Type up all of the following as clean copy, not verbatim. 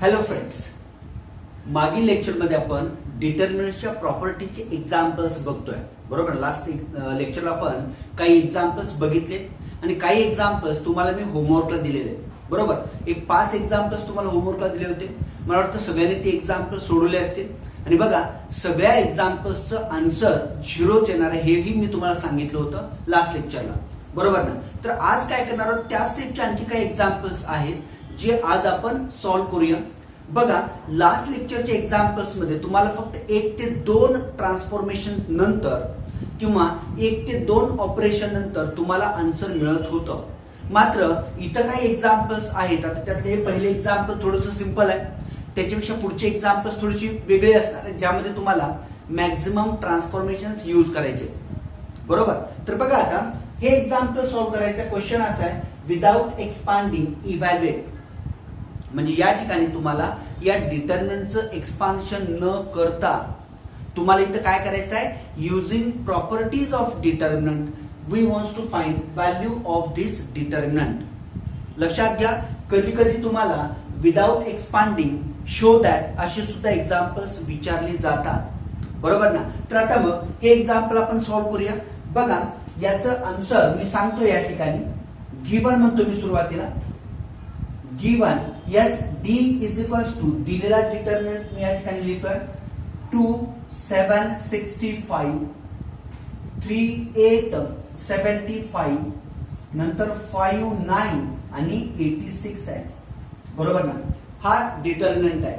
Hello friends, मागील लेक्चरमध्ये आपण डिटर्मिनंट्सच्या प्रॉपर्टीचे एक्झाम्पल्स बघतोय. बरोबर. लास्ट लेक्चरला आपण काही एक्झाम्पल्स बघितले आणि काही एक्झाम्पल्स तुम्हाला मी होमवर्कला दिलेले आहेत. बरोबर. एक 5 एक्झाम्पल्स तुम्हाला होमवर्कला दिले होते. मला वाटतं सगळ्यांनी ते एक्झाम्पल सोडवले असतील. आणि बघा, सगळ्या एक्झाम्पल्सचं आन्सर 0च येणार आहे हेही मी तुम्हाला सांगितलं होतं लास्ट लेक्चरला. बरोबर ना. तर आज काय करणार आहोत, त्या स्टेपचे आणखी काही एक्झाम्पल्स आहेत जे आज आपण सॉल्व्ह करूया. बघा, लास्ट लेक्चरच्या एक्झाम्पल्स मध्ये तुम्हाला फक्त 1 ते 2 ट्रान्सफॉर्मेशन नंतर किंवा 1 ते 2 ऑपरेशन नंतर तुम्हाला आन्सर मिळत होतं. मात्र इथं काही एक्झाम्पल्स आहेत. आता त्यातले पहिले एक्झाम्पल थोडंसं सिंपल आहे, त्याच्यापेक्षा पुढचे एक्झाम्पल्स थोडीशी वेगळे असणार आहेत ज्यामध्ये तुम्हाला मॅक्झिमम ट्रान्सफॉर्मेशन यूज करायचे. बरोबर. तर बघा, आता हे एक्झाम्पल सॉल्व्ह करायचा क्वेश्चन असा आहे, विदाउट एक्सपांडिंग इव्हॅल्युएट. म्हणजे या ठिकाणी तुम्हाला या डिटर्मिनंटचं एक्सपान्शन न करता तुम्हाला इथं काय करायचं आहे, using properties of determinant we wants to find value of this determinant. लक्षात घ्या, कधी कधी तुम्हाला विदाउट एक्सपांडिंग शो दॅट असे सुद्धा एक्झाम्पल्स विचारले जातात. बरोबर ना. तर आता मग हे एक्झाम्पल आपण सॉल्व्ह करूया. बघा, याचं आन्सर मी सांगतो या ठिकाणी. गिवन म्हणतो मी सुरुवातीला. Given as D is equals to दिलेला डिटर्मिनंट मी या ठिकाणी लिहितोय 2 7 65 3 8 75 नंतर 5 9 आणि 86 आहे. बरोबर ना. हा डिटर्मिनंट आहे.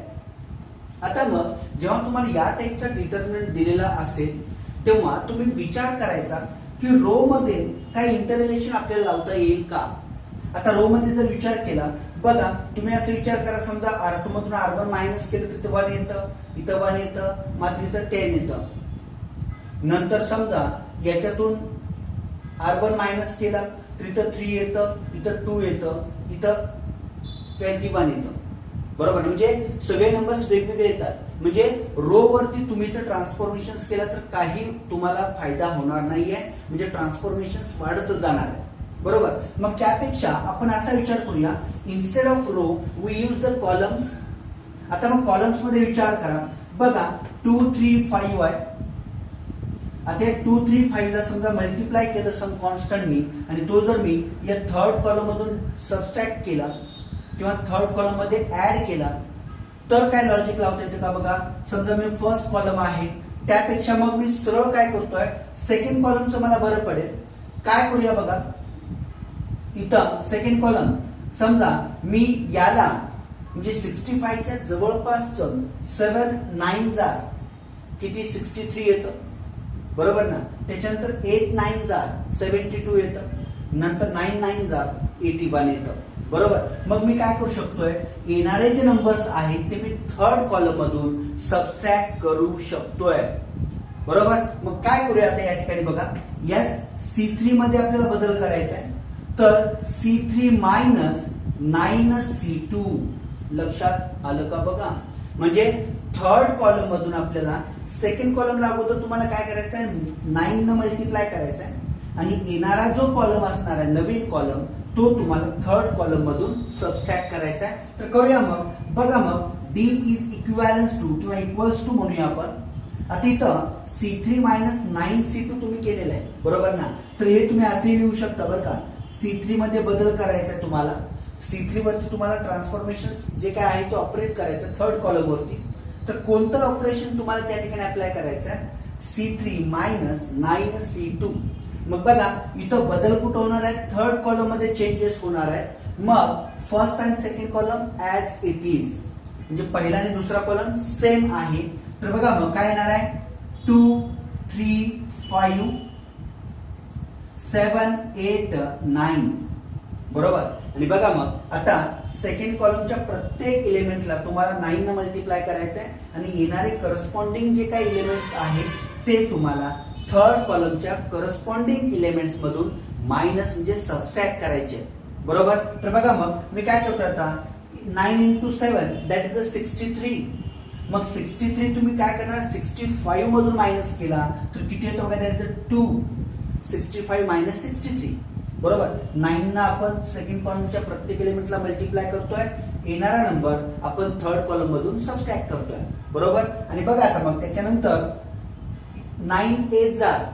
आता मग जेव्हा तुम्हाला या टाइपचा डिटर्मिनंट दिलेला असेल तेव्हा तुम्ही विचार करायचा की रो मध्ये काही इंटररिलेशन आपल्याला लावता येईल का. आता रो मध्ये जर विचार केला, बघा तुम्ही असं विचार करा, समजा R2 मधून R1 मायनस केलं तर इथं 1 येतं, इथं 1 येतं, मात्र इथं 10 येतं. नंतर समजा याच्यातून R1 मायनस केला तर इथं 3 येतं, इथं 2 येतं, इथं 21 येतं. बरोबर. म्हणजे सगळे नंबर्स वेगवेगळे येतात. म्हणजे रो वरती तुम्ही जर ट्रान्सफॉर्मेशन केला तर काही तुम्हाला फायदा होणार नाहीये, म्हणजे ट्रान्सफॉर्मेशन वाढतच जाणार आहे. बरोबर. मग त्यापेक्षा आपण असा विचार करूया, instead of row we use the columns. आता मग कॉलम्स मध्ये विचार करा. बघा 2 3 5 आहे. आता 2 3 5 ला समजा मल्टिप्लाय केलं सम कॉन्स्टंटनी आणि तो जर मी या थर्ड कॉलम मधून सबस्ट्रॅक्ट केला किंवा थर्ड कॉलम मध्ये ऍड केला तर काय लॉजिक लावता येते का. बघा, समजा मी फर्स्ट कॉलम आहे त्यापेक्षा मग मी सरळ काय करतोय, सेकंड कॉलमचं मला बरं पडेल. काय करूया बघा, इथं सेकंड कॉलम समजा मी याला म्हणजे 65 च्या जवळपास 7 9 जा किती 63 येतं. बरोबर ना. त्याच्यानंतर 8 9 जा 72 येतं, नंतर 9 9 जा 81 येतं. बरोबर. मग मी काय करू शकतोय, येणारे जे नंबर्स आहेत ते मी थर्ड कॉलम मधून सबस्ट्रॅक्ट करू शकतोय. बरोबर. मग काय करूया आता या ठिकाणी बघा, यस C3 मध्ये आपल्याला बदल करायचा आहे. तर C3 मायनस 9C2 लक्षात आलं का. बघा, म्हणजे थर्ड कॉलम मधून आपल्याला सेकंड कॉलमला अगोदर तुम्हाला काय करायचं आहे, 9 न मल्टिप्लाय करायचं आहे आणि येणारा जो कॉलम असणार आहे नवीन कॉलम तो तुम्हाला थर्ड कॉलम मधून सबस्ट्रॅक्ट करायचा आहे. तर करूया मग. बघा, मग D इज इक्विव्हॅलन्स टू किंवा इक्वल्स टू म्हणूया आपण. आता इथं C3 मायनस 9C2 तुम्ही केलेलं आहे. बरोबर ना. तर हे तुम्ही असेही लिहू शकता. बरं का, C3 मध्ये बदल करायचा आहे तुम्हाला. C3 वरती तुम्हाला ट्रान्सफॉर्मेशन जे काय आहे ते ऑपरेट करायचं थर्ड कॉलम वरती. तर कोणतं ऑपरेशन तुम्हाला त्या ठिकाणी अप्लाय करायचं आहे, C3 मायनस 9C2. मग बघा, इथं बदल कुठं होणार आहे, थर्ड कॉलम मध्ये चेंजेस होणार आहेत. मग first and second column as it is, म्हणजे पहिला आणि दुसरा कॉलम सेम आहे. तर बघा मग काय येणार आहे, 2 3 5 7 8 9. बरोबर. आणि बघा मग आता सेकंड कॉलमच्या प्रत्येक इलेमेंटला तुम्हाला 9 न मल्टिप्लाय करायचं आहे आणि येणारे करस्पॉन्डिंग जे काही इलेमेंट्स आहेत ते तुम्हाला थर्ड कॉलमच्या करस्पॉन्डिंग इलेमेंट्स मधून मायनस म्हणजे सबस्ट्रॅक्ट करायचे. बरोबर. तर बघा, मग मी काय करतो आता, 9 into 7 दॅट इज 63. मग 63 तुम्ही काय करणार, 65 मधून मायनस केला तर किती येतो बघा, दॅट इज 2. 65 मायनस 63. बरोबर. 9 ना आपण सेकंड कॉलमच्या प्रत्येक एलिमेंटला मल्टिप्लाय करतोय येणारा नंबर आपण थर्ड कॉलम मधून सबस्ट्रॅक्ट करतोय, बरोबर. आणि बघा आता मग त्याच्यानंतर 9 8 जार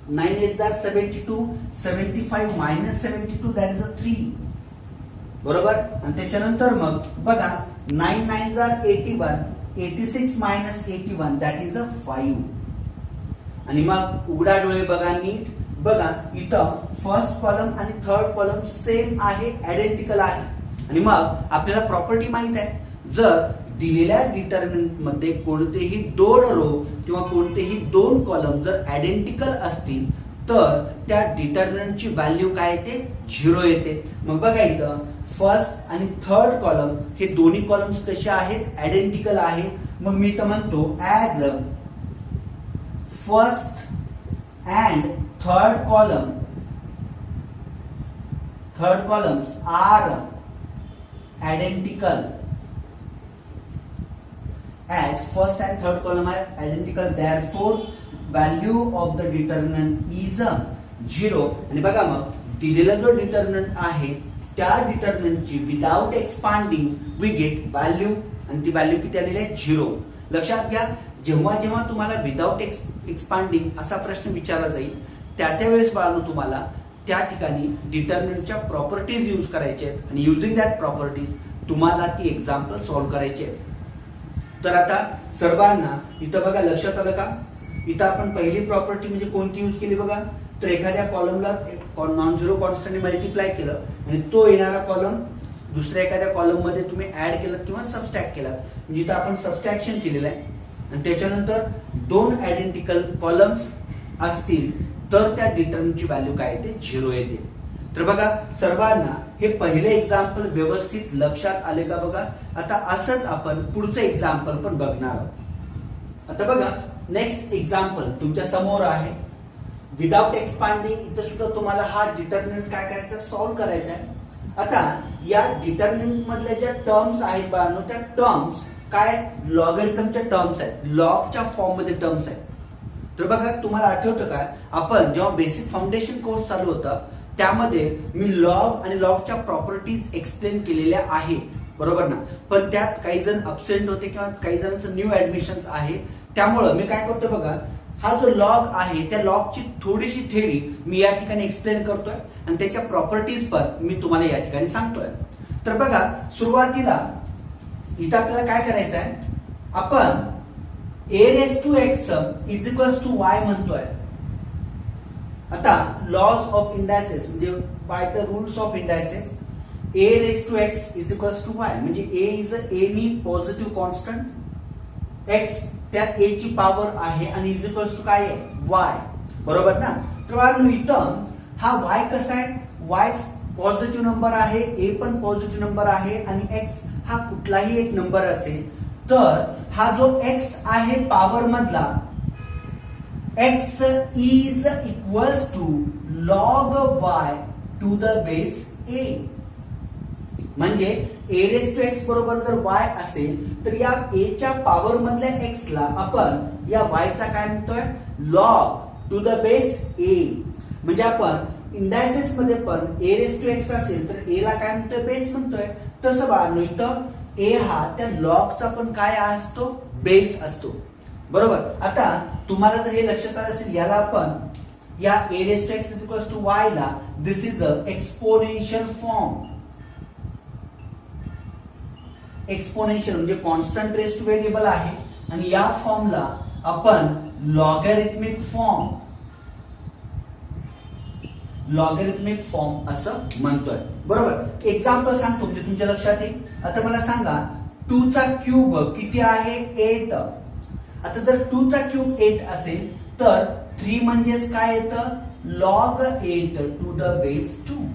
72, 75 मायनस 72 दॅट इज अ 3, बरोबर. आणि त्याच्यानंतर मग बघा 9 9 जार 81, 86 मायनस 81 दॅट इज अ 5. आणि मग उघडा डोळे बघा नीट, बघा इथं फर्स्ट कॉलम आणि थर्ड कॉलम सेम आहे, आयडेंटिकल आहे. आणि मग आपल्याला प्रॉपर्टी माहित आहे, जर दिलेल्या डिटर्मिनंट मध्ये कोणतेही 2 रो किंवा कोणतेही 2 कॉलम जर आयडेंटिकल असतील तर त्या डिटर्मिनंटची व्हॅल्यू काय येते, 0 येते. मग बघा इथं फर्स्ट आणि थर्ड कॉलम हे दोन्ही कॉलम्स कसे आहेत, आयडेंटिकल आहेत. मग मी इथं म्हणतो as first and third columns are identical, as first and third column are identical, therefore value of the determinant is 0. आणि बघा मग दिलेला जो डिटर्मिनंट आहे त्या डिटर्मिनंटची without expanding we get value, आणि ती व्हॅल्यू किती आलेली आहे, 0. लक्षात घ्या, जेव्हा जेव्हा तुम्हाला विदाउट एक्सपांडिंग असा प्रश्न विचारला जाईल त्या वेळेस बाळांनो तुम्हाला त्या ठिकाणी डिटर्मिनंटच्या प्रॉपर्टीज यूज करायचे आहेत, आणि युजिंग दॅट प्रॉपर्टीज तुम्हाला ती एक्झाम्पल सॉल्व्ह करायची आहे. तर आता सर्वांना इथं बघा लक्षात आलं का, इथं आपण पहिली प्रॉपर्टी म्हणजे कोणती यूज केली बघा, तर एखाद्या कॉलमला नॉन झिरो कॉन्स्टंटने मल्टिप्लाय केलं आणि तो येणारा कॉलम दुसऱ्या एखाद्या कॉलम मध्ये तुम्ही ऍड केलं किंवा सबस्ट्रॅक्ट केला, म्हणजे इथं आपण सबस्ट्रॅक्शन केलेलं आहे. आणि त्याच्यानंतर 2 आयडेंटिकल कॉलम्स असतील तर त्या डिटर्मिनंटची व्हॅल्यू काय येते, 0 येते. तर बघा सर्वांना हे पहिले एक्झाम्पल व्यवस्थित लक्षात आले का बघा. आता असंच आपण पुढचं एक्झाम्पल पण बघणार आहोत. आता बघा नेक्स्ट एक्झाम्पल तुमच्या समोर आहे. विदाउट एक्सपांडिंग इथं सुद्धा तुम्हाला हा डिटर्मिनंट काय करायचा, सॉल्व्ह करायचा आहे. आता या डिटर्मिनंट मधल्या ज्या टर्म्स आहेत बाळांनो, त्या टर्म्स काय लॉगरिथमच्या टर्म्स आहेत, लॉगच्या फॉर्म मध्ये टर्म्स आहेत. तर बघा तुम्हाला आठवतं का, आपण जेव्हा बेसिक फाउंडेशन कोर्स चालू होता त्यामध्ये मी लॉग आणि लॉगच्या प्रॉपर्टीज एक्सप्लेन केलेल्या आहेत, बरोबर ना. पण त्यात काही जण अब्सेंट होते किंवा काही जणांचं न्यू ऍडमिशन्स आहे, त्यामुळं मी काय करतोय बघा, हा जो लॉग आहे त्या लॉगची थोडीशी थेअरी मी या ठिकाणी एक्सप्लेन करतोय आणि त्याच्या प्रॉपर्टीज पण मी तुम्हाला या ठिकाणी सांगतोय. तर बघा सुरुवातीला इथं आपल्याला काय करायचं आहे, आपण a raised to x is equals to y म्हणतोय. आता लॉज ऑफ इंडायसेस म्हणजे by the rules of indices a raised to x is equals to y, म्हणजे a is any positive constant, x त्या a ची power आहे आणि is equals to काय आहे, y, बरोबर ना. तर इथं हा y कसा आहे, y पॉझिटिव्ह नंबर आहे, a पण पॉझिटिव्ह नंबर आहे आणि x हा कुठलाही एक नंबर असेल तर हा जो x आहे पॉवर मधला, x is equals to log y to the base a. म्हणजे a रेस टू x बरोबर जर y असेल तर या a च्या पॉवर मधल्या x ला आपण या y चा काय म्हणतोय, log to the base a. म्हणजे आपण इंडायसेस मध्ये पण a रेस टू x असेल तर a ला काय म्हणतोय, बेस म्हणतोय. तसं बाळांनो इथं a हा त्या लॉगचा पण काय असतो, बेस असतो, बरोबर. आता तुम्हाला जर हे लक्षात आलं असेल, याला आपण या a raise to x is equals to y ला this is a exponential form. Exponential म्हणजे कॉन्स्टंट रेस टू व्हेरिएबल आहे आणि या फॉर्मला आपण लॉगॅरिथमिक फॉर्म असं म्हणतोय, बरोबर. एक्झाम्पल सांगतो म्हणजे तुमच्या लक्षात येईल. आता मला सांगा 2 चा क्यूब किती आहे, 8. आता जर 2 चा क्यूब 8 असेल तर 3 म्हणजेच काय येतं, लॉग 8 टू द बेस 2,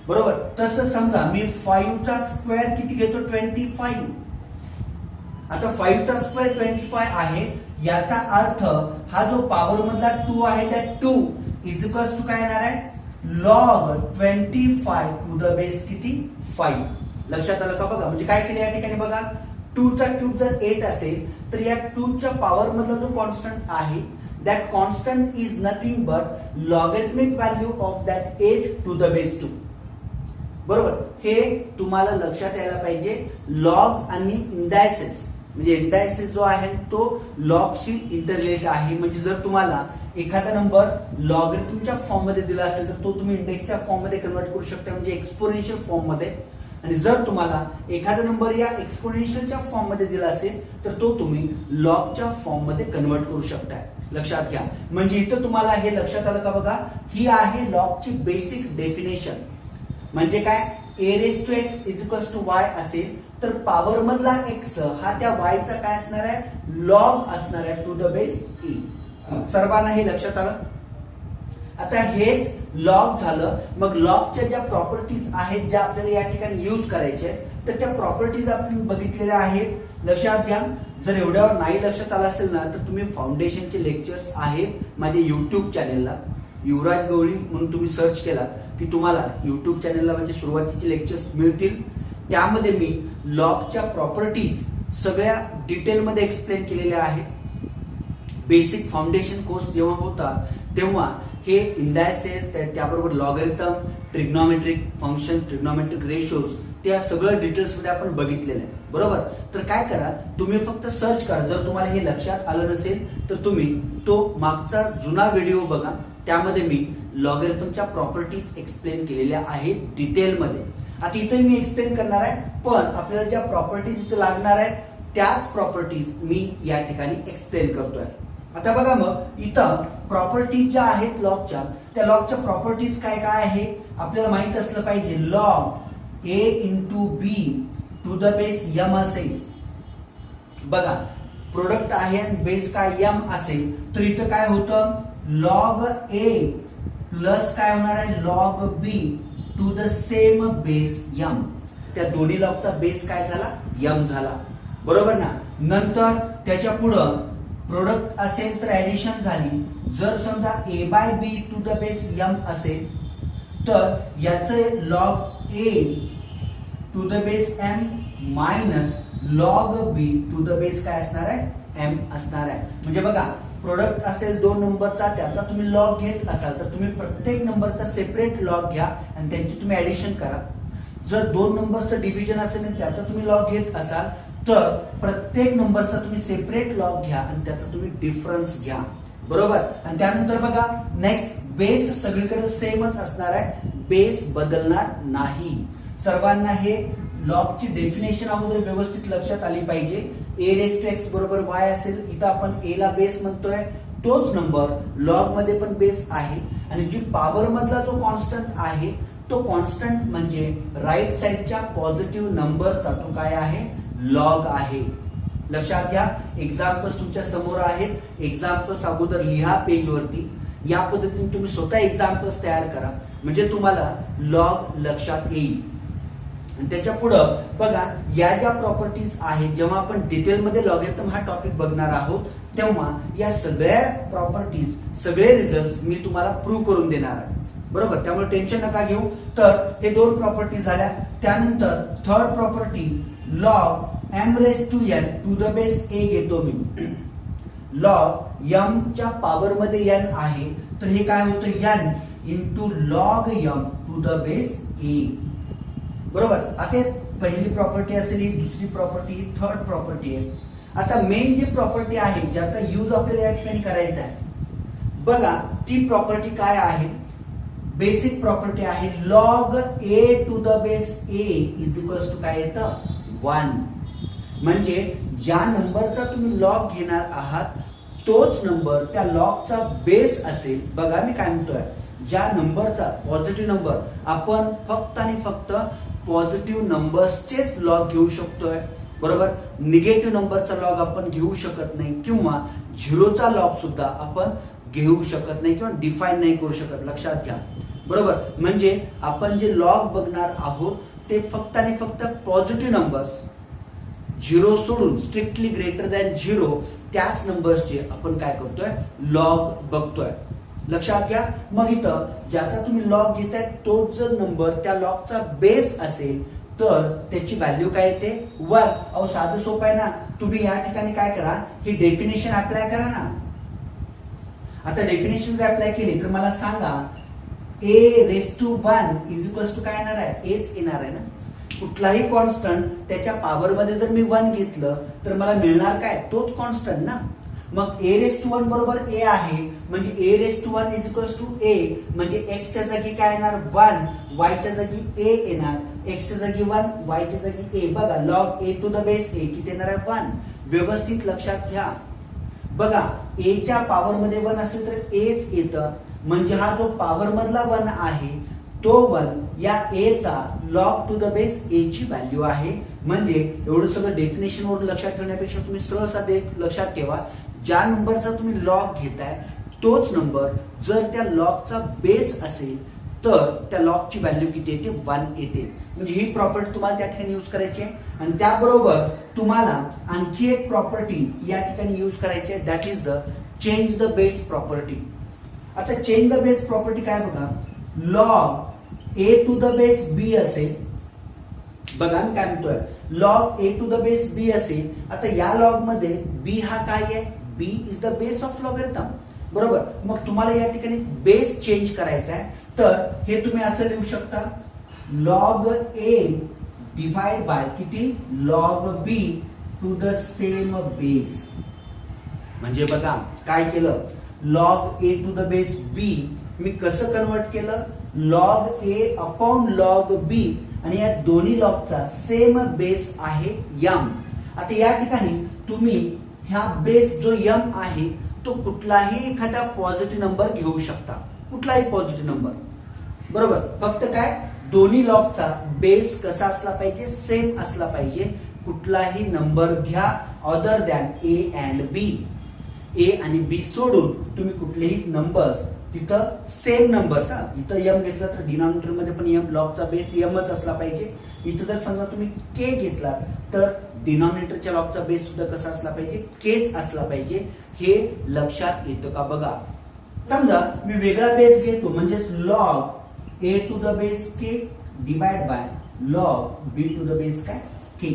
बरोबर. तसं समजा मी 5 चा स्क्वेअर किती घेतो, 25. आता 5 चा स्क्वेअर 25 आहे, याचा अर्थ हा जो पॉवर मधला 2 आहे त्या 2 इज इक्वल्स टू काय येणार आहे, लॉग 25 टू द बेस किती, 5. लक्षात आलं का बघा. म्हणजे काय केलं या ठिकाणी बघा, 2 चा क्यूब जर 8 असेल तर या 2 च्या पॉवर मधला जो कॉन्स्टंट आहे that constant is nothing but logarithmic value of that 8 to the base 2. बरोबर, हे तुम्हाला लक्षात यायला पाहिजे. लॉग आणि इंडायसेस, म्हणजे इंडायसेस जो आहे तो लॉगशी इंटररिलेटेड आहे. म्हणजे जर तुम्हाला एखादा नंबर लॉगरिथमच्या फॉर्म मध्ये दिला असेल तर तो तुम्ही इंडेक्सच्या फॉर्म मध्ये कन्वर्ट करू शकता, म्हणजे एक्सपोनेन्शियल फॉर्म मध्ये. आणि जर तुम्हाला एखादा नंबर या एक्सपोनेन्शियलच्या फॉर्म मध्ये दिला असेल तर तो तुम्ही लॉगच्या फॉर्म मध्ये कन्वर्ट करू शकताय. लक्षात घ्या. म्हणजे इथं तुम्हाला हे लक्षात आलं का बघा, ही आहे लॉगची बेसिक डेफिनेशन. म्हणजे काय, a raised to x is equals to y असेल तर पॉवर मधला x हा त्या y चा काय असणार आहे, लॉग असणार आहे टू द बेस e. सर्वांना हे लक्षात आलं. आता हेच लॉग झालं. मग लॉगच्या ज्या प्रॉपर्टीज आहेत ज्या आपल्याला या ठिकाणी यूज करायच्या आहेत तर त्या प्रॉपर्टीज आपण बघितलेल्या आहेत. लक्षात घ्या. जर एवढ्यावर नाही लक्षात आलं असेल ना तर तुम्ही फाउंडेशनचे लेक्चर्स आहेत माझ्या युट्यूब चॅनेलला, युवराज गवळी म्हणून तुम्ही सर्च केला की तुम्हाला युट्यूब चॅनेलला म्हणजे सुरुवातीचे लेक्चर्स मिळतील. त्यामध्ये मी लॉगच्या प्रॉपर्टीज सगळ्या डिटेलमध्ये एक्सप्लेन केलेल्या आहेत. बेसिक फाउंडेशन कोर्स जेव्हा होता तेव्हा हे इंडायसेस, त्याबरोबर logarithm, trigonometric functions, trigonometric ratios, त्या सगळं डिटेल्स मध्ये आपण बघितलेलं आहे. बरोबर. तर काय करा, तुम्ही फक्त सर्च करा. जर तुम्हाला हे लक्षात आलं नसेल तर तुम्ही तो मागचा जुना व्हिडिओ बघा, त्यामध्ये मी लॉगरिथमच्या प्रॉपर्टीज एक्सप्लेन केलेल्या आहेत डिटेलमध्ये. आता इथे मी एक्सप्लेन करणार आहे, पण आपल्याला ज्या प्रॉपर्टीज इथे लागणार आहेत त्याच प्रॉपर्टीज मी या ठिकाणी एक्सप्लेन करतोय. आता बघा, मग इथं प्रॉपर्टीज ज्या आहेत लॉगच्या, त्या लॉगच्या प्रॉपर्टीज काय काय आहे आपल्याला माहित असलं पाहिजे. Log a into B to the base m असेल. बघा, प्रोडक्ट आहे आणि बेस काय m असेल तर इथं काय होतं, लॉग a प्लस काय होणार आहे, log b to the same base m. त्या दोन्ही लॉगचा बेस काय झाला, m झाला. बरोबर ना. नंतर त्याच्या पुढं प्रोडक्ट असेल तर ऍडिशन झाली. जर समजा a by B to the base m असेल तर याचे log a to the base m minus log b to the base काय असणार आहे, m असणार आहे. म्हणजे बघा, प्रोडक्ट असेल दोन नंबरचा, त्याचा तुम्ही लॉग घेत असाल तर तुम्ही प्रत्येक नंबरचा सेपरेट लॉग घ्या आणि त्यांची तुम्ही ऍडिशन करा. जर दोन नंबरचं डिव्हिजन असेल आणि त्याचा तुम्ही लॉग घेत असाल तर प्रत्येक नंबरचा तुम्ही सेपरेट लॉग घ्या आणि त्याचा तुम्ही डिफरन्स घ्या. बरोबर. आणि त्यानंतर बघा, नेक्स्ट बेस सगळीकडे सेमच असणार आहे, बेस बदलणार नाही. सर्वांना हे लॉगची डेफिनेशन अगोदर व्यवस्थित लक्षात आली पाहिजे. a raised to x बरोबर y असेल, इथं आपण a ला बेस म्हणतोय, तोच नंबर लॉग मध्ये पण बेस आहे. आणि जी पॉवर मधला जो कॉन्स्टंट आहे तो कॉन्स्टंट म्हणजे राईट साइडच्या पॉझिटिव्ह नंबरचा तो काय आहे, लॉग आहे. लक्षात घ्या. एक्झाम्पल्स तुमच्या समोर आहेत. एक्झाम्पल्स अगोदर लिहा पेज वरती. या पद्धतीने तुम्ही स्वतः एक्झाम्पल्स तयार करा म्हणजे तुम्हाला लॉग लक्षात येईल. आणि त्याच्या पुढं बघा, या ज्या प्रॉपर्टीज आहेत, जेव्हा आपण डिटेलमध्ये लॉगरिथम हा टॉपिक बघणार आहोत तेव्हा या सगळ्या प्रॉपर्टीज, सगळे रिझल्ट मी तुम्हाला प्रूव्ह करून देणार आहे. बरोबर. त्यामुळे टेन्शन नका घेऊ. तर हे दोन प्रॉपर्टीज झाल्या. त्यानंतर third property, log m raise to n to the base a घेतो मी. लॉग m च्या पॉवर मध्ये n आहे तर हे काय होतं, n into log m to the base a. बरोबर. आता पहिली प्रॉपर्टी असेल, ही दुसरी प्रॉपर्टी, ही थर्ड प्रॉपर्टी आहे. आता मेन जी प्रॉपर्टी आहे ज्याचा यूज आपल्याला या ठिकाणी करायचा आहे, बघा ती प्रॉपर्टी काय आहे, बेसिक प्रॉपर्टी आहे. Log a to the base a is equals to काय येतं, 1. म्हणजे ज्या नंबरचा तुम्ही लॉग घेणार आहात तोच नंबर त्या लॉगचा बेस असेल. बघा मी काय म्हणतोय, ज्या नंबरचा पॉझिटिव्ह नंबर, आपण फक्त आणि फक्त पॉझिटिव्ह नंबर्सचेच लॉग घेऊ शकतोय. बरोबर. निगेटिव्ह नंबरचा लॉग आपण घेऊ शकत नाही किंवा झिरोचा लॉग सुद्धा आपण घेऊ शकत नाही किंवा डिफाईन नाही करू शकत. लक्षात घ्या. बरोबर. म्हणजे आपण जे लॉग बघणार आहोत ते फक्त आणि फक्त पॉझिटिव्ह नंबर्स, झिरो सोडून स्ट्रिक्टली ग्रेटर दॅन झिरो त्याच नंबर्सचे आपण काय करतोय, लॉग बघतोय. लक्षात घ्या. मग इथं ज्याचा तुम्ही लॉग घेताय तोच जर नंबर त्या लॉगचा बेस असेल तर त्याची व्हॅल्यू काय येते, 1. अहो साधं सोपं आहे ना. तुम्ही या ठिकाणी काय करा, ही डेफिनेशन अप्लाय करा ना. आता डेफिनेशन जर अप्लाय केली तर मला सांगा, A raise to 1 is equals to काय येणार आहे, एच येणार आहे ना. कुठलाही कॉन्स्टंट त्याच्या पॉवर मध्ये जर मी 1 घेतलं तर मला मिळणार काय, तोच कॉन्स्टंट ना. मग ए रेस टू 1 बरोबर ए आहे, म्हणजे A raise to 1 is equals to A, म्हणजे एक्स च्या जागी काय येणार 1, वाय च्या जागी ए येणार, एक्स च्या जागी 1, वाय च्या जागी ए. बघा log A to the base A किती येणार आहे 1. व्यवस्थित लक्षात घ्या. बघा ए च्या पॉवर मध्ये 1 असेल तर एच येतं, म्हणजे हा जो पॉवर मधला 1 आहे तो 1 या ए चा लॉग टू द बेस ए ची व्हॅल्यू आहे. म्हणजे एवढं सगळं डेफिनेशन वरून लक्षात ठेवण्यापेक्षा तुम्ही सरळ साधे लक्षात ठेवा, ज्या नंबरचा तुम्ही लॉग घेताय तोच नंबर जर त्या लॉगचा बेस असेल तर त्या लॉगची व्हॅल्यू किती येते, 1 येते. म्हणजे ही प्रॉपर्टी तुम्हाला त्या ठिकाणी यूज करायची आहे. आणि त्याबरोबर तुम्हाला आणखी एक प्रॉपर्टी या ठिकाणी यूज करायची आहे, that is the change the base property. आता चेंज द बेस प्रॉपर्टी काय बघा, log A to the base B असेल. बघा मी काय म्हणतोय, log A to the base B असेल. आता या लॉग मध्ये बी हा काय आहे, B is the base of logarithm, बरोबर. मग तुम्हाला या ठिकाणी बेस चेंज करायचा आहे, तर हे तुम्ही असं लिहू शकता, लॉग ए डिवाइड बाय किती, log B to the same base. म्हणजे बघा काय केलं, log A to the base B मी कसं कन्वर्ट केलं, log A upon log B, आणि या दोन्ही लॉगचा सेम बेस आहे यम. आता या ठिकाणी तुम्ही ह्या बेस जो यम आहे तो कुठलाही एखादा पॉझिटिव्ह नंबर घेऊ शकता, कुठलाही पॉझिटिव्ह नंबर, बरोबर. फक्त काय, दोन्ही लॉगचा बेस कसा असला पाहिजे, सेम असला पाहिजे. कुठलाही नंबर घ्या अदर दॅन ए अँड बी. ए आणि बी सोडून तुम्ही कुठलेही नंबर्स तिथं सेम नंबर्स, इथं यम घेतला तर डिनॉमिनेटर मध्ये पण यम, लॉगचा बेस यमच असला पाहिजे. इथं जर समजा तुम्ही के घेतला तर डिनॉमिनेटरच्या लॉगचा बेस सुद्धा कसा असला पाहिजे, केच असला पाहिजे. हे लक्षात येतं का बघा. समजा मी वेगळा बेस घेतो, म्हणजेच log A to the base K divide by log B to the base काय के.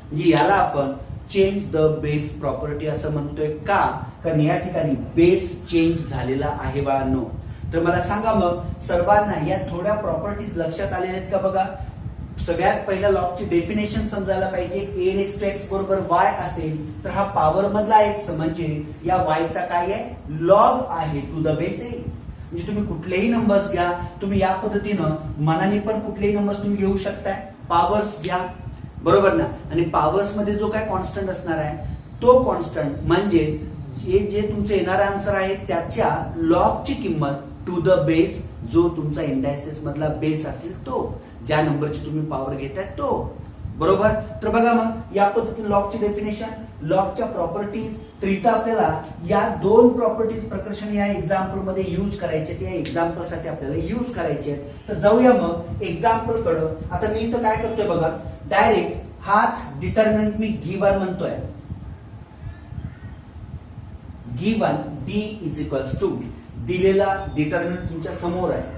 म्हणजे याला आपण चेंज द बेस प्रॉपर्टी असं म्हणतोय का, कारण या ठिकाणी बेस चेंज झालेला आहे बाळांनो. तर मला सांगा मग सर्वांना या थोड्या प्रॉपर्टीज लक्षात आलेल्या आहेत का बघा. सगळ्यात पहिला लॉगची डेफिनेशन समजायला पाहिजे. ए रेस टू एक्स बरोबर वाय असेल तर हा पॉवर मधला एक्स म्हणजे या वायचा काय आहे, लॉग आहे टू द बेस ए. म्हणजे तुम्ही कुठलेही नंबर्स घ्या, तुम्ही या पद्धतीनं मनाने पण कुठलेही नंबर्स तुम्ही घेऊ शकताय. पॉवर्स घ्या, बरोबर ना. आणि पॉवर्स मध्ये जो काय कॉन्स्टंट असणार आहे तो कॉन्स्टंट म्हणजेच जे तुमचं येणारा आन्सर आहे त्याच्या लॉगची किंमत टू द बेस, जो तुमचा इंडायसेस मधला बेस असेल तो, ज्या नंबरची तुम्ही पॉवर घेताय तो, बरोबर. तर बघा मग या पद्धतीने लॉगची डेफिनेशन, लॉगच्या प्रॉपर्टीज. तर इथं आपल्याला या दोन प्रॉपर्टीज प्रकर्षण या एक्झाम्पल मध्ये यूज करायचे, त्या एक्झाम्पल साठी आपल्याला यूज करायचे आहेत. तर जाऊया मग एक्झाम्पल कडे. आता मी इथं काय करतोय बघा, डायरेक्ट हाच डिटर्मिनंट मी गिवन म्हणतोय. Given D is equals to, दिलेला डिटर्मिनंट तुमच्या समोर आहे.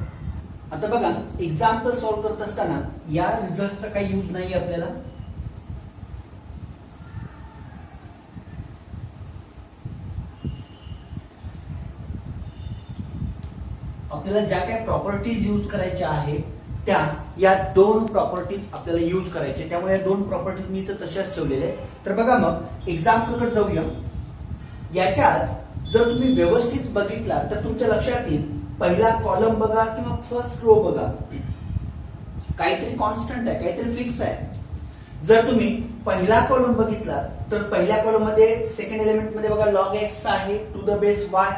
आता बघा एक्झाम्पल सॉल्व्ह करत असताना या रिझल्टचा काही यूज नाही आपल्याला. आपल्याला ज्या काही प्रॉपर्टीज यूज करायच्या आहेत त्या या दोन प्रॉपर्टीज आपल्याला यूज करायचे, त्यामुळे या दोन प्रॉपर्टीज मी तर तशाच ठेवलेल्या आहेत. तर बघा मग एक्झाम्पल कडे जाऊया. याच्यात जर तुम्ही व्यवस्थित बघितला तर तुमच्या लक्षात येईल, पहिला कॉलम बघा किंवा फर्स्ट रो बघा, काहीतरी कॉन्स्टंट आहे, काहीतरी फिक्स आहे. जर तुम्ही पहिला कॉलम बघितला तर पहिल्या कॉलम मध्ये सेकंड एलिमेंट मध्ये बघा लॉग एक्स आहे to the base Y,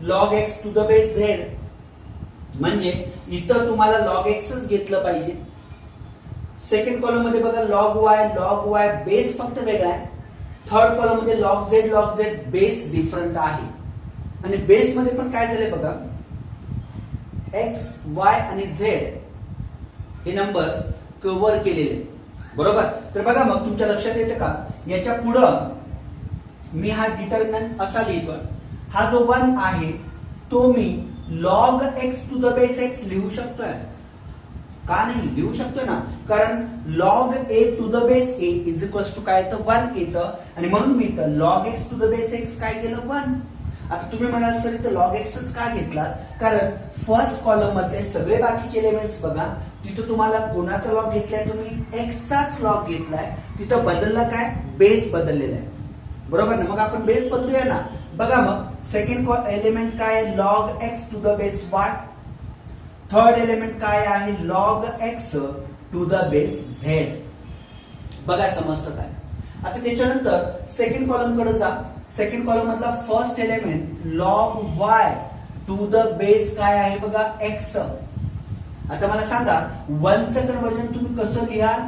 log X to the base Z. म्हणजे इथं तुम्हाला लॉग एक्सच घेतलं पाहिजे. सेकंड कॉलम मध्ये बघा लॉग वाय बेस फक्त वेगळा आहे. थर्ड कॉलम मध्ये लॉग झेड बेस डिफरंट आहे. आणि बेस मध्ये पण काय झाले बघा, एक्स वाय आणि झेड हे नंबर्स कव्हर केलेले, बरोबर. तर बघा मग तुमच्या लक्षात येते का, याच्या पुढं मी हा डिटर्मिनंट असा लिहितो. हा जो 1 आहे तो मी log X to the base X लिहू शकतोय का, नाही लिहू शकतोय ना, कारण log A to the base A is equals to काय येतं 1 येतं. आणि म्हणून मी इथं log X to the base X काय केलं 1. आता तुम्ही म्हणाल सर इथं लॉग एक्सच का घेतला, कारण फर्स्ट कॉलम मधले सगळे बाकीचे एलिमेंट्स बघा, तिथं तुम्हाला कोणाचा लॉग घेतलाय, तुम्ही एक्सचाच लॉग घेतलाय. तिथं बदललं काय, बेस बदललेला आहे. बरोबर ना, मग आपण बेस बदलूया ना. बघा मग सेकंड एलिमेंट काय, log X to the base Y. Third element काय आहे, log X to the base Z. बघा समजतं काय. आता त्याच्यानंतर सेकंड कॉलम कडे जा. सेकंड कॉलम मधला first element log Y to the base काय आहे बघा, एक्स. आता मला सांगा 1चं कन्वर्जन तुम्ही कसं लिहाल,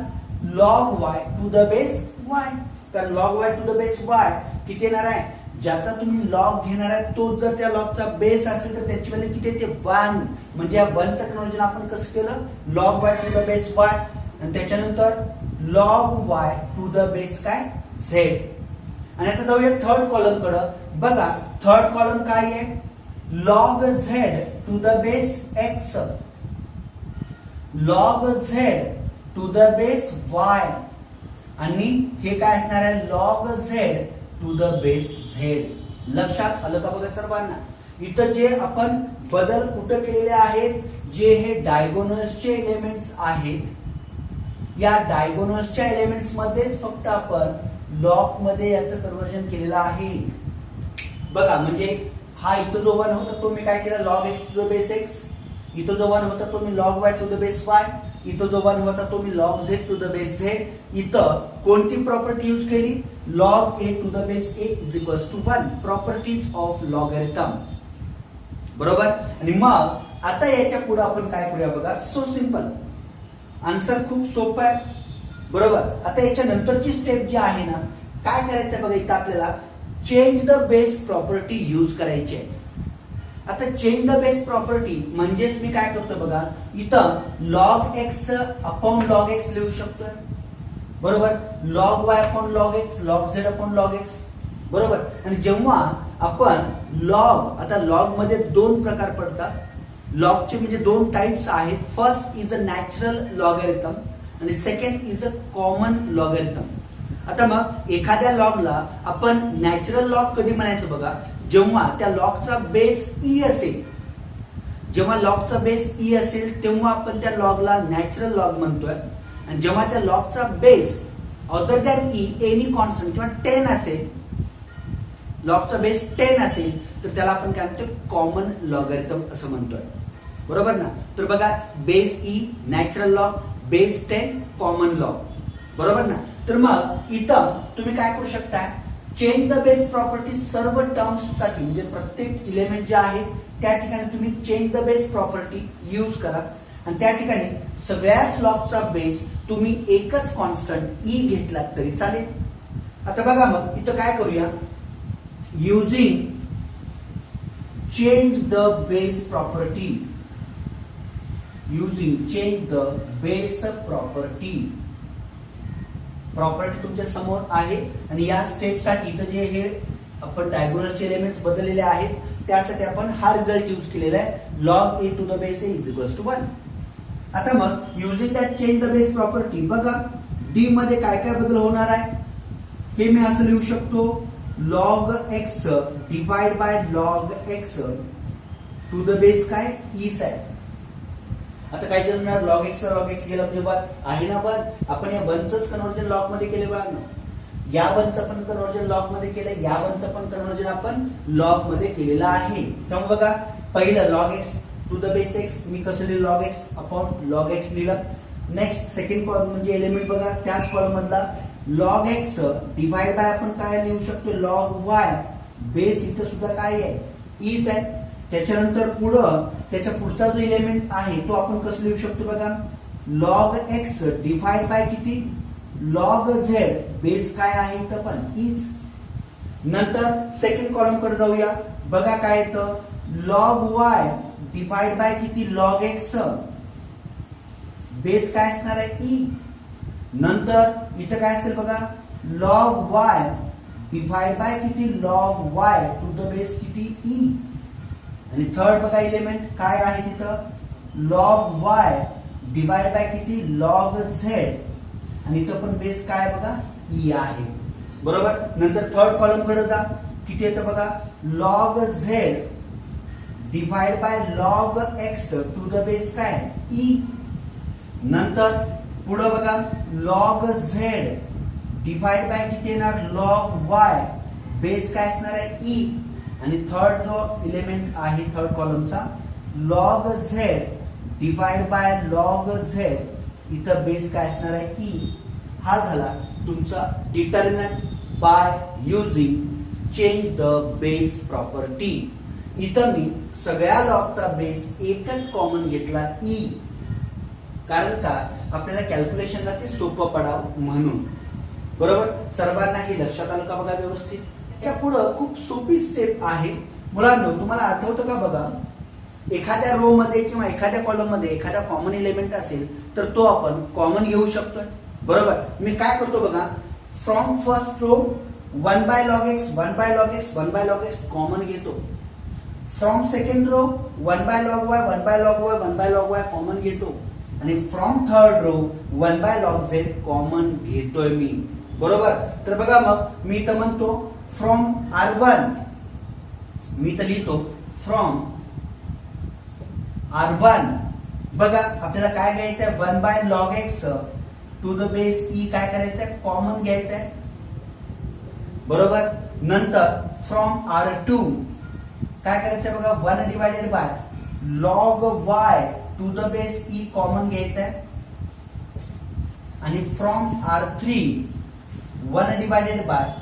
log Y to the base Y. कारण log Y to the base Y किती येणार आहे, ज्याचा तुम्ही लॉग घेणार आहे तो जर त्या लॉगचा बेस असेल तर त्याची व्हॅल्यू किती येते, 1. म्हणजे या 1चं कन्वर्जन आपण कसं केलं, log Y to the base Y. आणि त्याच्यानंतर log Y to the base काय, झेड. आणि आता जाऊया थर्ड कॉलम कडे. बघा थर्ड कॉलम काय आहे, log Z to the base x, log Z to the base Y. आणि हे काय असणार आहे, log Z to the base Z. लक्षात आलं का बघा सर्वांना. इथं जे आपण बदल कुठं केलेले आहेत, जे हे डायगोनल्सचे एलिमेंट्स आहेत, या डायगोनल्सच्या एलिमेंट्स मध्येच फक्त आपण लॉग मध्ये याचं कन्वर्जन केलेलं आहे. बघा म्हणजे हा इथं जो 1 होता तो मी काय केला, log X to the base X. इथं जो 1 होता तो मी log Y to the base Y. इथं जो 1 होता तो मी log Z to the base Z. इथं कोणती प्रॉपर्टी यूज केली, log A to the base A is equals to 1. Properties of logarithm. बरोबर. आणि मग आता याच्या पुढे आपण काय करूया बघा, सो सिंपल. आन्सर खूप सोपं आहे. बरोबर. आता याच्या नंतरची स्टेप जी आहे ना, काय करायचं बघा, इथं आपल्याला change the base property use करायची आहे. आता चेंज द बेस प्रॉपर्टी म्हणजेच मी काय करतो बघा, इथं log X upon log x लिहू शकतोय. बरोबर. Log Y upon log x, log Z upon log x. बरोबर. आणि जेव्हा आपण लॉग, आता लॉग मध्ये 2 प्रकार पडतात. लॉगचे म्हणजे 2 टाइप्स आहेत. First is a natural logarithm आणि second is a common logarithm. आता मग एखाद्या लॉगला आपण नॅचरल लॉग कधी म्हणायचं बघा, जेव्हा त्या लॉगचा बेस ई असेल. जेव्हा लॉगचा बेस ई असेल तेव्हा आपण त्या लॉगला नॅचरल लॉग म्हणतोय. आणि जेव्हा त्या लॉगचा base other than E any constant किंवा 10 असेल, लॉगचा बेस 10 असेल तर त्याला आपण काय म्हणतो, कॉमन लॉगॅरिथम असं म्हणतोय. बरोबर ना. तर बघा base E natural log, base 10 common log. बरोबर ना. तर मग इथं तुम्ही काय करू शकता, चेंज द बेस प्रॉपर्टी सर्व टर्म्स साठी, म्हणजे प्रत्येक इलेमेंट जे आहे त्या ठिकाणी तुम्ही change the base property use करा. आणि त्या ठिकाणी सगळ्याच लॉगचा बेस तुम्ही एकच कॉन्स्टंट ई घेतलात तरी चालेल. आता बघा मग इथं काय करूया, using change the base property. Using change the base property. Property तुमच्या समोर आहे. आणि या स्टेप साठी इथं जे हे आपण डायगोनल्सचे एलिमेंट्स बदललेले आहेत त्यासाठी आपण हा रिझल्ट यूज केलेला आहे, log A to the base A is equals to 1. आता मग using that change the base property, बघा डी मध्ये काय काय बदल होणार आहे हे मी असं लिहू शकतो, log X divide by log X to the base काय ईच आहे. आता काय जर लॉग एक्स लॉग एक्स गेला म्हणजे 1 आहे ना 1. आपण या 1चंच कन्वर्जन लॉग मध्ये केले बघा ना. या 1चं पण कन्वर्जन लॉग मध्ये केलं, या 1चं पण कन्वर्जन आपण लॉग मध्ये केलेलं आहे. त्यामुळे बघा पहिलं log X to the base X मी कसं लिहिलं, log X upon log X लिहिलं. नेक्स्ट सेकंड कॉलम म्हणजे एलिमेंट बघा त्याच कॉलम मधला लॉग एक्स डिवाइड बाय आपण काय लिहू शकतो, लॉग वाय. बेस इथं सुद्धा काय आहे, ईच आहे. त्याच्यानंतर पुढं त्याचा पुढचा जो एलिमेंट आहे तो आपण कसं लिहू शकतो बघा, लॉग एक्स डिवाइड बाय किती, लॉग झेड. बेस काय आहे इथं पण ईच. नंतर सेकंड कॉलम कडे जाऊया. बघा काय येतं, लॉग वाय डिवाइड बाय किती, लॉग एक्स. बेस काय असणार आहे ई. नंतर इथं काय असेल बघा, लॉग वाय डिवाइड बाय किती, log Y to the base किती ई. आणि थर्ड बघा एलिमेंट काय आहे तिथं, लॉग वाय डिवाइड बाय किती, लॉग झेड. आणि इथं पण बेस काय बघा ई आहे. बरोबर. नंतर थर्ड कॉलम कडे जा. किती येतं बघा, log Z divide by log X to the base काय ई. नंतर पुढे बघा, लॉग झेड डिवाइड बाय किती येणार, लॉग वाय बेस काय असणार आहे ई. आणि थर्ड जो एलिमेंट आहे थर्ड कॉलमचा, log Z divide by log Z, इथं बेस काय असणार आहे ई. हा झाला तुमचा determinant by using change the base property. इथं मी सगळ्या लॉगचा बेस एकच कॉमन घेतला ई, कारण का आपल्याला कॅल्क्युलेशनला ते सोपं पडावं म्हणून. बरोबर, सर्वांना हे लक्षात आलं का बघा व्यवस्थित. त्याच्या पुढं खूप सोपी स्टेप आहे मुलांनो. तुम्हाला आठवतं का बघा, एखाद्या रो मध्ये किंवा एखाद्या कॉलम मध्ये एखादा कॉमन एलिमेंट असेल तर तो आपण कॉमन घेऊ शकतोय. बरोबर, मी काय करतो बघा, from first row 1 by log X 1 by log X 1 by log X common घेतो. From second row 1 by log Y 1 by log Y 1 by log Y common घेतो. आणि from third row 1 by log Z common घेतोय मी. बरोबर, तर बघा मग मी इथं म्हणतो फ्रॉम R1, मी इथं लिहितो फ्रॉम R1. बघा आपल्याला काय घ्यायचंय, 1 by log X to the base E काय करायचंय, कॉमन घ्यायचंय. बरोबर, नंतर फ्रॉम R2 काय करायचंय बघा, 1 divided by log Y to the base E common घ्यायचंय. आणि from R3 1 divided by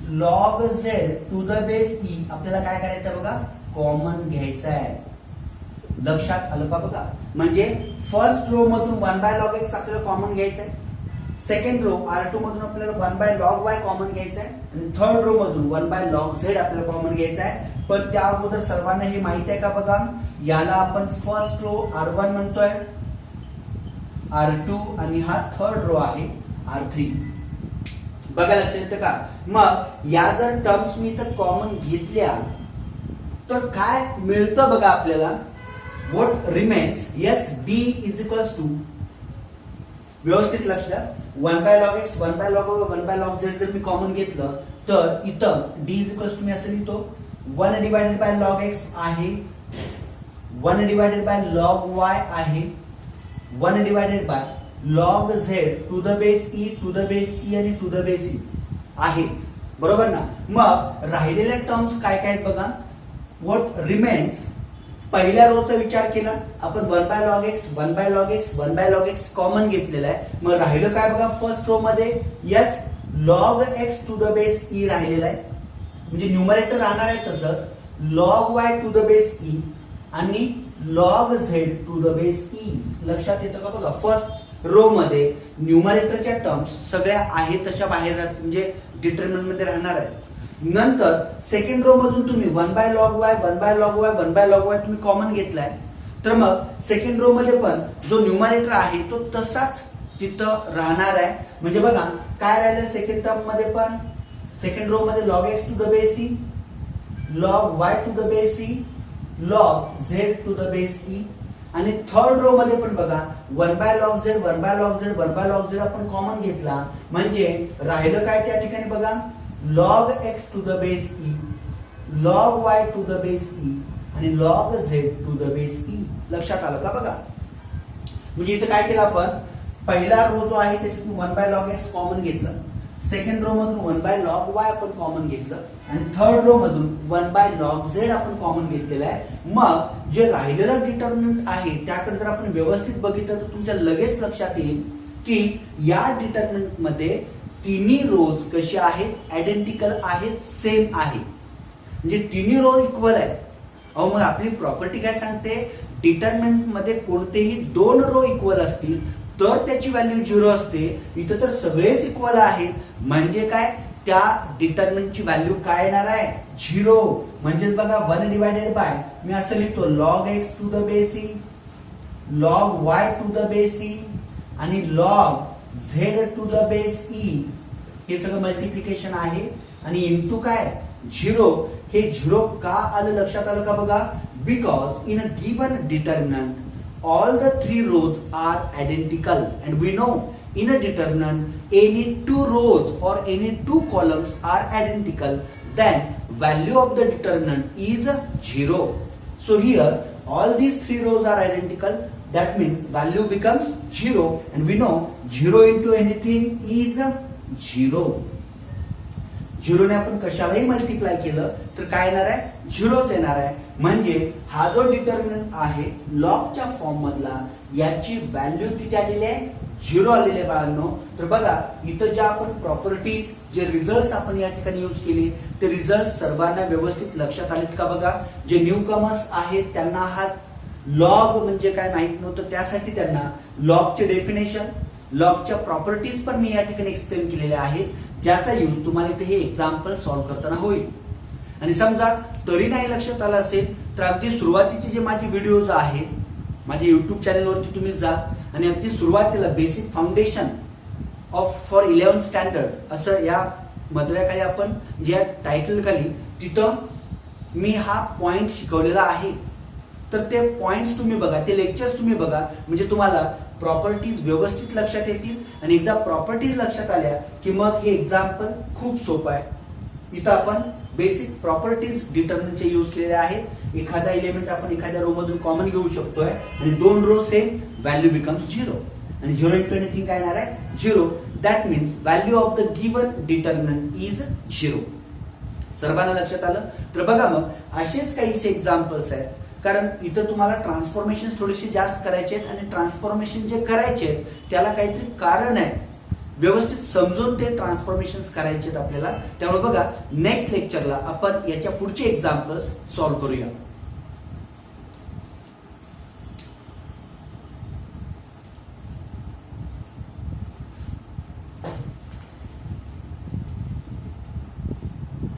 log Z to the base E आपल्याला काय करायचं बघा, कॉमन घ्यायचं आहे. लक्षात आलं का बघा. म्हणजे फर्स्ट रो मधून 1 बाय लॉग एक्स आपल्याला कॉमन घ्यायचं आहे. सेकंड रो R2 मधून आपल्याला 1 बाय लॉग वाय कॉमन घ्यायचं आहे. आणि थर्ड रो मधून 1 बाय लॉग झेड आपल्याला कॉमन घ्यायचं आहे. पण त्या अगोदर सर्वांना हे माहिती आहे का बघा, याला आपण फर्स्ट रो R1 म्हणतोय, R2 आणि हा थर्ड रो आहे R3. बघा लक्षात येतं का. मग या जर टर्म्स मी तर कॉमन घेतल्या तर काय मिळतं बघा आपल्याला, what remains, yes D is equals to, व्यवस्थित लक्ष द्या, 1 by log X 1 by log 1 by log Z जर मी कॉमन घेतलं तर इथं डी इज इक्वल्स टू मी असं लिहितो 1 डिवायडेड बाय लॉग एक्स आहे, 1 डिवायडेड बाय लॉग वाय आहे, 1 divided by log Z to the base E to the base E आणि टू द बेस ई आहेच. बरोबर ना. मग राहिलेल्या टर्म्स काय काय आहेत बघा, व्हॉट रिमेन्स, पहिल्या रोचा विचार केला आपण 1 by log X 1 by log X 1 by log X common घेतलेला आहे. मग राहिलं काय बघा, फर्स्ट रो मध्ये yes log X to the base E राहिलेला आहे, म्हणजे न्यूमरेटर राहणार आहे तसं log Y to the base E आणि log Z to the base E. लक्षात येतं का बघा, फर्स्ट रो मध्ये न्यूमरेटरच्या टर्म्स सगळ्या आहेत तशा बाहेर म्हणजे डिटर्मिनंट मध्ये राहणार आहेत. नंतर सेकंड रो मधून तुम्ही 1 by log Y 1 by log Y 1 by log Y तुम्ही कॉमन घेतलाय, तर मग सेकंड रो मध्ये पण जो न्यूमरेटर आहे तो तसाच तिथं राहणार आहे. म्हणजे बघा काय राहिलं सेकंड टर्म मध्ये पण, सेकंड रो मध्ये log X to the base E, log Y to the base E, log Z to the base E. आणि थर्ड रो मध्ये पण बघा 1 by log Z 1 by log Z 1 by log Z आपण common घेतला, म्हणजे राहिलं काय त्या ठिकाणी बघा, log X to the base E, log Y to the base E आणि log Z to the base E. लक्षात आलं का बघा. म्हणजे इथं काय केलं आपण, पहिला रो जो आहे त्याच्यातून 1 बाय लॉग एक्स कॉमन घेतलं, सेकंड रो मधून 1 बाय लॉग वाय आपण कॉमन घेतलं आणि थर्ड रो मधून 1 बाय लॉग झेड आपण कॉमन घेतलेलं आहे. मग जे राहिलेलं डिटर्मिनंट आहे त्याकडे जर आपण व्यवस्थित बघितलं तर तुमच्या लगेच लक्षात येईल की या डिटर्मिनंट मध्ये तिन्ही रोज कशी आहेत, आयडेंटिकल आहेत, सेम आहे, म्हणजे तिन्ही रो इक्वल आहेत. अहो मग आपली प्रॉपर्टी काय सांगते, डिटर्मिनंट मध्ये कोणतेही 2 रो इक्वल असतील तर त्याची व्हॅल्यू 0 असते. इथं तर सगळेच इक्वल आहेत, म्हणजे काय त्या डिटर्मिनंटची व्हॅल्यू काय येणार आहे, 0. म्हणजेच बघा 1 डिवायडेड बाय मी असं लिहितो log X to the base E, log Y to the base E आणि log Z to the base E. हे सगळं मल्टिप्लिकेशन आहे आणि इंटू काय 0. हे 0 का आलं लक्षात आलं का बघा, because in a given determinant all the 3 rows are identical and we know in a determinant any 2 rows or any 2 columns are identical then value of the determinant is 0. So here all these three rows are identical. That means value becomes 0, and we know 0 into anything is 0. 0 ने आपण कशालाही multiply केलं तर काय येणार आहे, 0च येणार आहे. म्हणजे हा जो डिटर्मिनंट आहे लॉगच्या फॉर्म मधला, याची व्हॅल्यू किती आलेली आहे, 0 आलेले बाळांनो. तर बघा इथं ज्या आपण प्रॉपर्टीज, जे रिझल्ट आपण या ठिकाणी यूज केले, ते रिझल्ट सर्वांना व्यवस्थित लक्षात आलेत का? बघा, जे न्यू कमर्स आहेत त्यांना हा लॉग म्हणजे काय माहित नव्हतं, त्यासाठी त्यांना लॉगचे डेफिनेशन, लॉगच्या प्रॉपर्टीज पण मी या ठिकाणी एक्सप्लेन केलेल्या आहेत, ज्याचा यूज तुम्हाला इथे हे एक्झाम्पल सॉल्व्ह करताना होईल. आणि समजा तरी नाही लक्षात आलं असेल तर अगदी सुरुवातीचे जे माझे व्हिडिओज आहेत, माझ्या युट्यूब चॅनलवरती तुम्ही जा आणि अगदी सुरुवातीला basic foundation of for 11th standard असं या मधुऱ्याखाली आपण ज्या टायटल खाली तिथं मी हा पॉइंट शिकवलेला आहे. तर ते पॉइंट्स तुम्ही बघा, ते लेक्चर्स तुम्ही बघा, म्हणजे तुम्हाला प्रॉपर्टीज व्यवस्थित लक्षात येतील. आणि एकदा प्रॉपर्टीज लक्षात आल्या की मग हे एक्झाम्पल खूप सोपं आहे. इथं आपण बेसिक प्रॉपर्टीज डिटर्मिनंटचे यूज केलेले आहेत. एखादा एलिमेंट आपण एखाद्या रो मधून कॉमन घेऊ शकतोय आणि दोन रो सेम, व्हॅल्यू बिकम्स 0. आणि 0 इंटू एनिथिंग काय येणार आहे, 0. That means value of the given determinant is 0. सर्वांना लक्षात आलं? तर बघा मग असेच काही एक्झाम्पल्स आहेत, कारण इथं तुम्हाला ट्रान्सफॉर्मेशन थोडेसे जास्त करायचे आहेत आणि ट्रान्सफॉर्मेशन जे करायचे आहेत त्याला काहीतरी कारण आहे, व्यवस्थित समजून ते ट्रान्सफॉर्मेशन करायचे आहेत आपल्याला. त्यामुळे बघा नेक्स्ट लेक्चरला आपण याच्या पुढचे एक्झाम्पल्स सॉल्व्ह करूया.